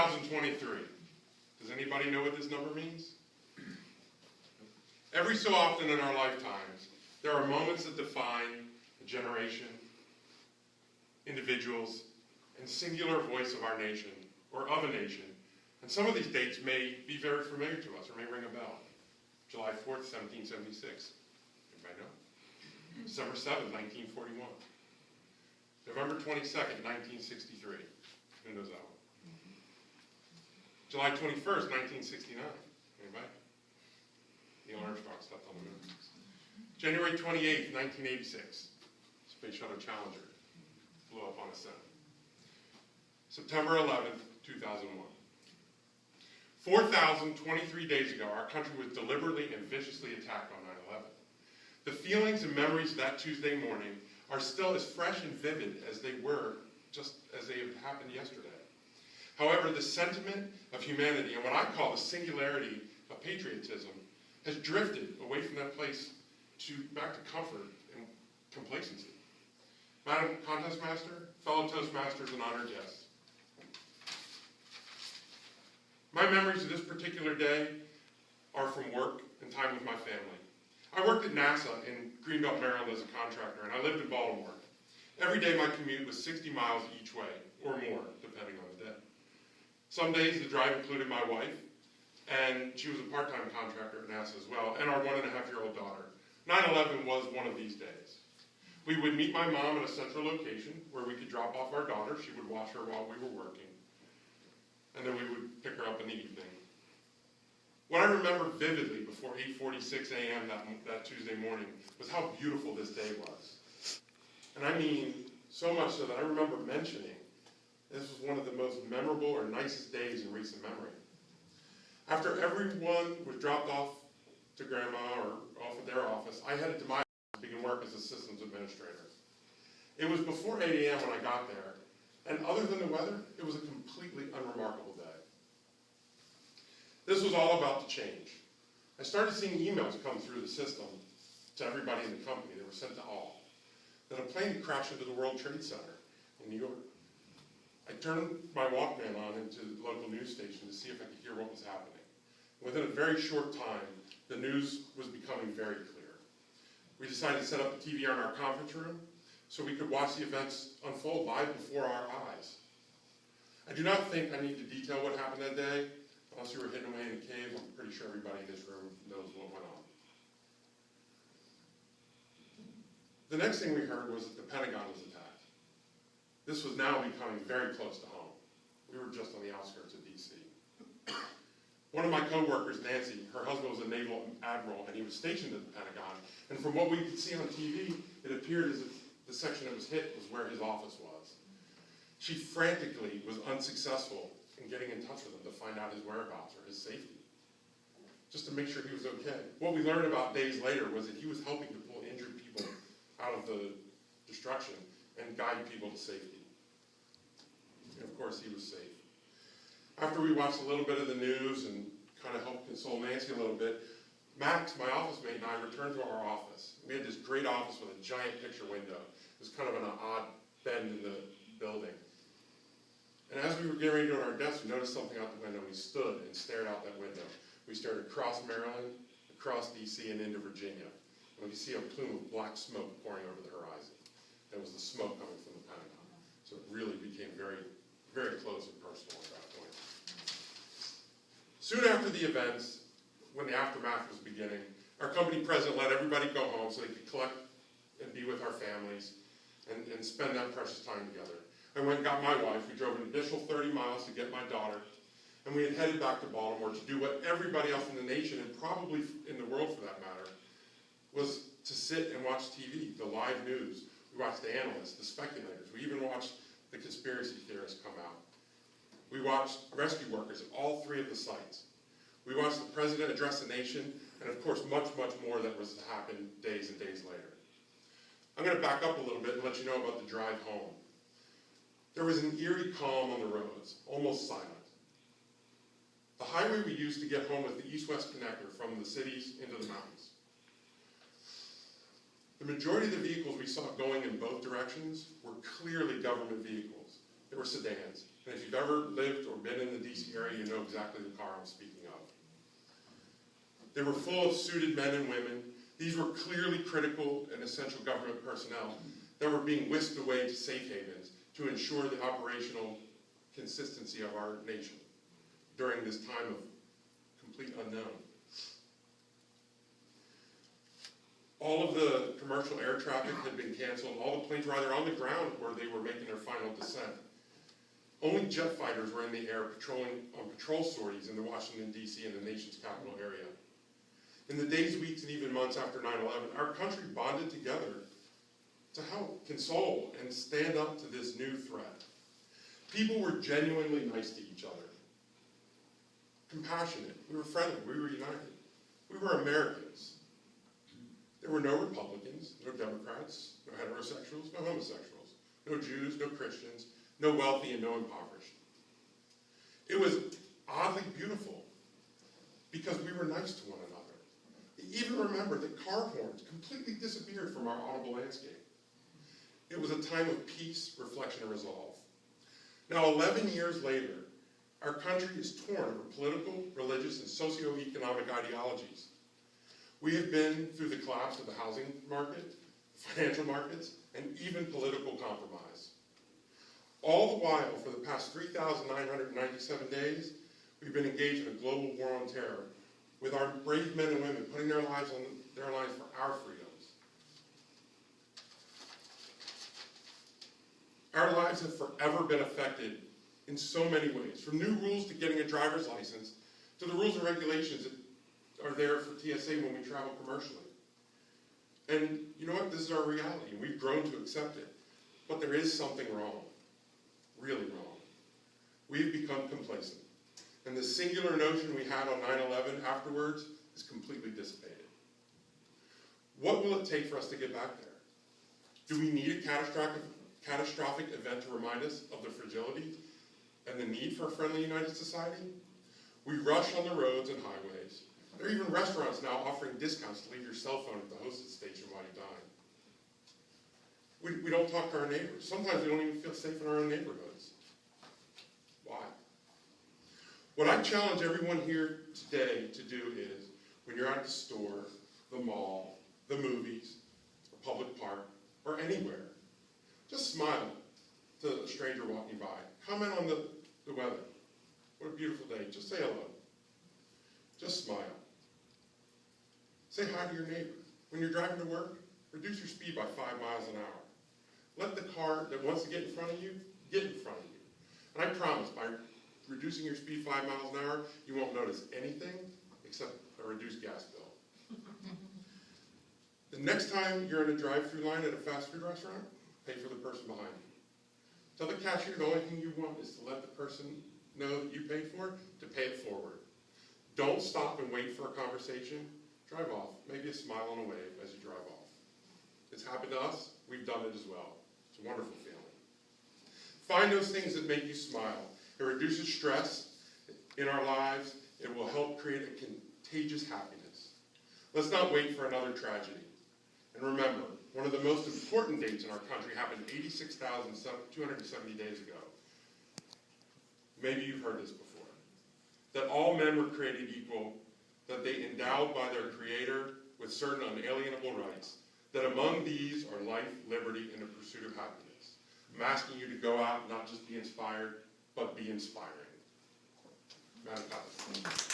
2023. Does anybody know what this number means? Every so often in our lifetimes, there are moments that define a generation, individuals, and singular voice of our nation, or of a nation. And some of these dates may be very familiar to us, or may ring a bell. July 4th, 1776. Anybody know? December 7th, 1941. November 22nd, 1963. Who knows that one? July 21st, 1969. Anybody? Neil Armstrong stepped on the moon. January 28th, 1986. Space Shuttle Challenger blew up on ascent. September 11th, 2001. 4,023 days ago, our country was deliberately and viciously attacked on 9/11. The feelings and memories of that Tuesday morning are still as fresh and vivid as they were just as they had happened yesterday. However, the sentiment of humanity and what I call the singularity of patriotism has drifted away from that place back to comfort and complacency. Madam Contest Master, fellow Toastmasters, and honored guests, my memories of this particular day are from work and time with my family. I worked at NASA in Greenbelt, Maryland as a contractor, and I lived in Baltimore. Every day my commute was 60 miles each way, or more, depending on the day. Some days the drive included my wife, and she was a part-time contractor at NASA as well, and our 1.5-year-old daughter. 9/11 was one of these days. We would meet my mom at a central location where we could drop off our daughter. She would watch her while we were working, and then we would pick her up in the evening. What I remember vividly before 8:46 a.m. that Tuesday morning was how beautiful this day was. And I mean, so much so that I remember mentioning this was one of the most memorable or nicest days in recent memory. After everyone was dropped off to Grandma or off at their office, I headed to my office to begin work as a systems administrator. It was before 8 a.m. when I got there, and other than the weather, it was a completely unremarkable day. This was all about to change. I started seeing emails come through the system to everybody in the company that were sent to all, that a plane had crashed into the World Trade Center in New York. I turned my Walkman on into the local news station to see if I could hear what was happening. Within a very short time, the news was becoming very clear. We decided to set up a TV in our conference room so we could watch the events unfold live before our eyes. I do not think I need to detail what happened that day. Unless you were hidden away in a cave, I'm pretty sure everybody in this room knows what went on. The next thing we heard was that the Pentagon was attacked. This was now becoming very close to home. We were just on the outskirts of D.C. One of my coworkers, Nancy, her husband was a naval admiral, and he was stationed at the Pentagon. And from what we could see on TV, it appeared as if the section that was hit was where his office was. She frantically was unsuccessful in getting in touch with him to find out his whereabouts or his safety, just to make sure he was okay. What we learned about days later was that he was helping to pull injured people out of the destruction and guide people to safety. And of course, he was safe. After we watched a little bit of the news and kind of helped console Nancy a little bit, Max, my office mate, and I returned to our office. We had this great office with a giant picture window. It was kind of an odd bend in the building. And as we were getting ready to go to our desk, we noticed something out the window. We stood and stared out that window. We stared across Maryland, across D.C., and into Virginia. And we could see a plume of black smoke pouring over the horizon. That was the smoke coming from the Pentagon. So it really became very, very close and personal at that point. Soon after the events, when the aftermath was beginning, our company president let everybody go home so they could collect and be with our families and spend that precious time together. I went and got my wife. We drove an additional 30 miles to get my daughter, and we had headed back to Baltimore to do what everybody else in the nation, and probably in the world for that matter, was to sit and watch TV, the live news. We watched the analysts, the speculators. We even watched the conspiracy theorists come out. We watched rescue workers at all three of the sites. We watched the president address the nation, and of course, much, much more that was to happen days and days later. I'm going to back up a little bit and let you know about the drive home. There was an eerie calm on the roads, almost silent. The highway we used to get home was the east-west connector from the cities into the mountains. The majority of the vehicles we saw going in both directions were clearly government vehicles. There were sedans. And if you've ever lived or been in the DC area, you know exactly the car I'm speaking of. They were full of suited men and women. These were clearly critical and essential government personnel that were being whisked away to safe havens to ensure the operational consistency of our nation during this time of complete unknown. All of the commercial air traffic had been canceled. All the planes were either on the ground or they were making their final descent. Only jet fighters were in the air patrolling on patrol sorties in the Washington, D.C. and the nation's capital area. In the days, weeks, and even months after 9/11, our country bonded together to help, console, and stand up to this new threat. People were genuinely nice to each other, compassionate. We were friendly. We were united. We were Americans. There were no Republicans, no Democrats, no heterosexuals, no homosexuals, no Jews, no Christians, no wealthy and no impoverished. It was oddly beautiful because we were nice to one another. Even remember that car horns completely disappeared from our audible landscape. It was a time of peace, reflection, and resolve. Now, 11 years later, our country is torn over political, religious, and socioeconomic ideologies. We have been through the collapse of the housing market, financial markets, and even political compromise. All the while, for the past 3,997 days, we've been engaged in a global war on terror, with our brave men and women putting their lives on their lines for our freedoms. Our lives have forever been affected in so many ways, from new rules to getting a driver's license, to the rules and regulations that are there for TSA when we travel commercially. And you know what? This is our reality, and we've grown to accept it. But there is something wrong, really wrong. We've become complacent. And the singular notion we had on 9/11 afterwards is completely dissipated. What will it take for us to get back there? Do we need a catastrophic event to remind us of the fragility and the need for a friendly, united society? We rush on the roads and highways. There are even restaurants now offering discounts to leave your cell phone at the hostess station while you dine. We don't talk to our neighbors. Sometimes we don't even feel safe in our own neighborhoods. Why? What I challenge everyone here today to do is, when you're at the store, the mall, the movies, a public park, or anywhere, just smile to a stranger walking by. Comment on the weather. What a beautiful day. Just say hello. Just smile. Say hi to your neighbor. When you're driving to work, reduce your speed by 5 miles an hour. Let the car that wants to get in front of you, get in front of you. And I promise, by reducing your speed 5 miles an hour, you won't notice anything except a reduced gas bill. The next time you're in a drive-through line at a fast food restaurant, pay for the person behind you. Tell the cashier the only thing you want is to let the person know that you paid for it, to pay it forward. Don't stop and wait for a conversation. Drive off. Maybe a smile and a wave as you drive off. It's happened to us. We've done it as well. It's a wonderful feeling. Find those things that make you smile. It reduces stress in our lives. It will help create a contagious happiness. Let's not wait for another tragedy. And remember, one of the most important dates in our country happened 86,270 days ago. Maybe you've heard this before. That all men were created equal, that they endowed by their Creator with certain unalienable rights, that among these are life, liberty, and the pursuit of happiness. I'm asking you to go out and not just be inspired, but be inspiring. Madam President.